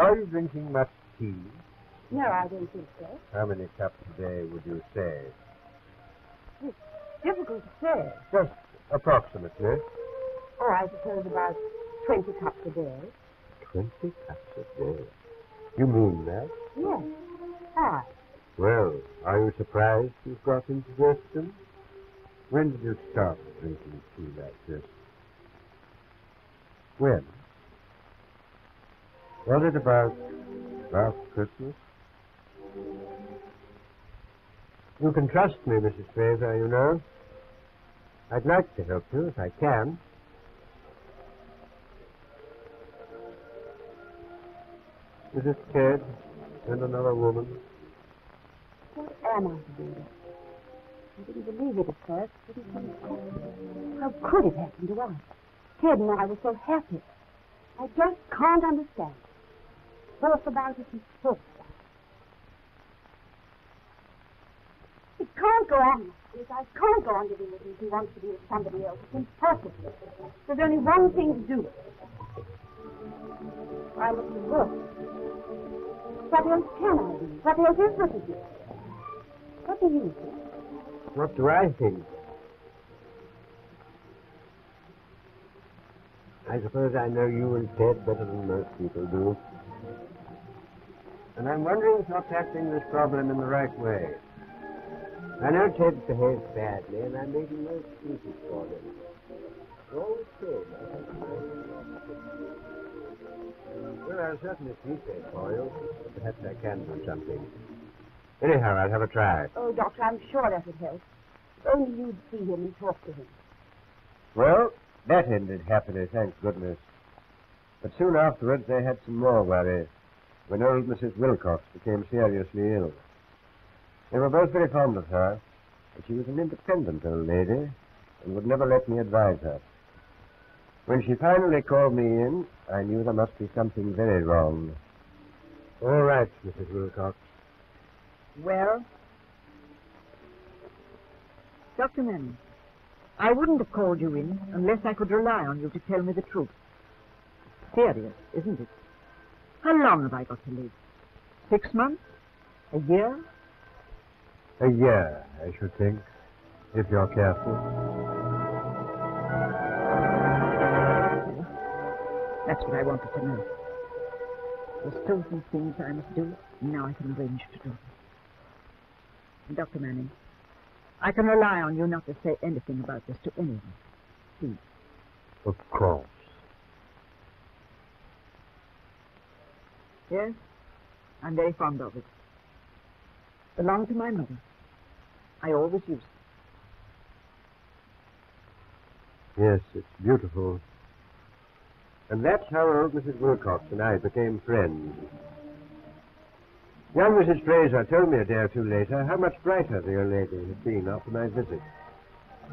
Are you drinking much tea? No, I don't think so. How many cups a day would you say? It's difficult to say. Just approximately. Oh, I suppose about 20 cups a day. 20 cups a day? You mean that? Yes. Why? Well, are you surprised you've got indigestion? When did you start drinking tea like this? When? Was it about last Christmas? You can trust me, Mrs. Fraser, you know. I'd like to help you if I can. Is it Ted and another woman? What am I to do? I didn't believe it at first. It didn't seem possible. How could it happen to us? Ted and I were so happy. I just can't understand. Talk about it and talk about it. It can't go on like this. I can't go on living with him if he wants to be with somebody else. It's impossible. There's only one thing to do. I look for work. What else can I do? What else is there to do? What do you think? What do I think? I suppose I know you and Ted better than most people do. And I'm wondering if you're tackling this problem in the right way. I know Ted behaves badly, and I'm making no excuses for him. Oh, Ted, well, I'll certainly appreciate for you. Perhaps I can do something. Anyhow, I'll have a try. Oh, Doctor, I'm sure that would help. If only you'd see him and talk to him. Well, that ended happily, thank goodness. But soon afterwards, they had some more worry when old Mrs. Wilcox became seriously ill. They were both very fond of her, but she was an independent old lady and would never let me advise her. When she finally called me in, I knew there must be something very wrong. All right, Mrs. Wilcox. Well, Dr. Manning, I wouldn't have called you in unless I could rely on you to tell me the truth. Serious, isn't it? How long have I got to live? 6 months? A year? A year, I should think, if you're careful. That's what I wanted to know. There's still some things I must do, and now I can arrange to do them. And Dr. Manning, I can rely on you not to say anything about this to anyone. Please. Of course. Yes, I'm very fond of it. Belonged to my mother. I always used it. Yes, it's beautiful. And that's how old Mrs. Wilcox and I became friends. Young Mrs. Fraser told me a day or two later how much brighter the old lady had been after my visit.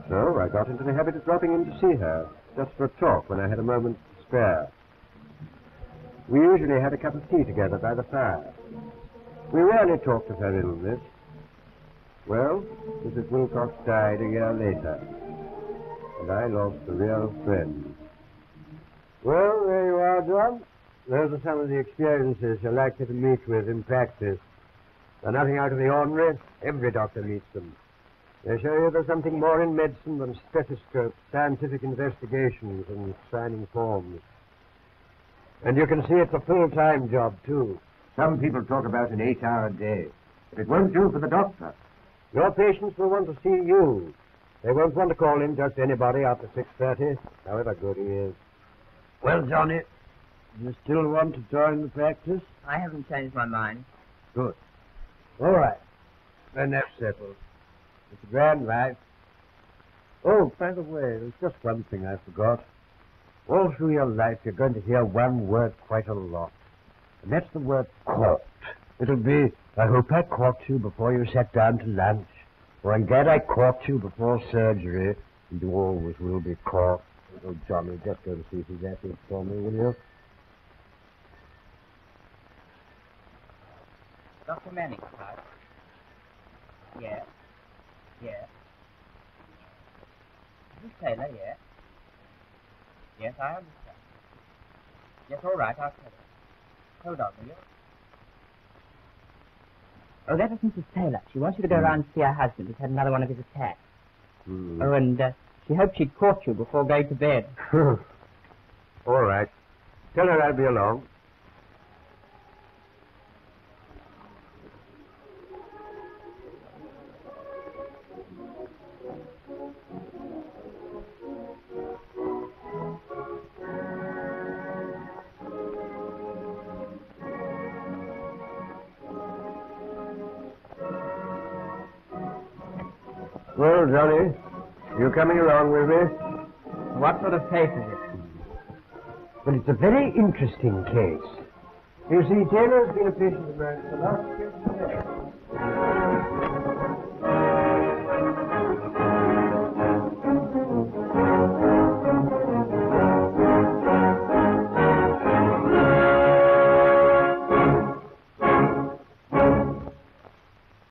So I got into the habit of dropping in to see her, just for a talk when I had a moment to spare. We usually had a cup of tea together by the fire. We rarely talked of her illness. Well, Mrs. Wilcox died a year later, and I lost a real friend. Well, there you are, John. Those are some of the experiences you're likely to meet with in practice. They're nothing out of the ordinary. Every doctor meets them. They show you there's something more in medicine than stethoscopes, scientific investigations, and signing forms. And you can see it's a full-time job, too. Some people talk about an 8-hour day. But it won't do for the doctor. Your patients will want to see you. They won't want to call in just anybody after 6:30, however good he is. Well, Johnny, you still want to join the practice? I haven't changed my mind. Good. All right. Then that's settled. It's a grand life. Oh, by the way, there's just one thing I forgot. All through your life, you're going to hear one word quite a lot. And that's the word caught. It'll be, I hope I caught you before you sat down to lunch. Or I'm glad I caught you before surgery. And you always will be caught. Oh, Johnny, just go and see if he's at it for me, will you? Dr. Manning, right? Yeah. Yeah. Miss Taylor, yeah. Yes, I understand. Yes, all right, I'll tell her. Hold on, will you? Oh, that was Mrs. Taylor. She wants you to go round to see her husband. He's had another one of his attacks. Oh, and she hoped she'd caught you before going to bed. All right. Tell her I'll be along. Well, Johnny, you coming along with me? What sort of case is it? Well, it's a very interesting case. You see, Taylor's been a patient of mine for the last 20 years.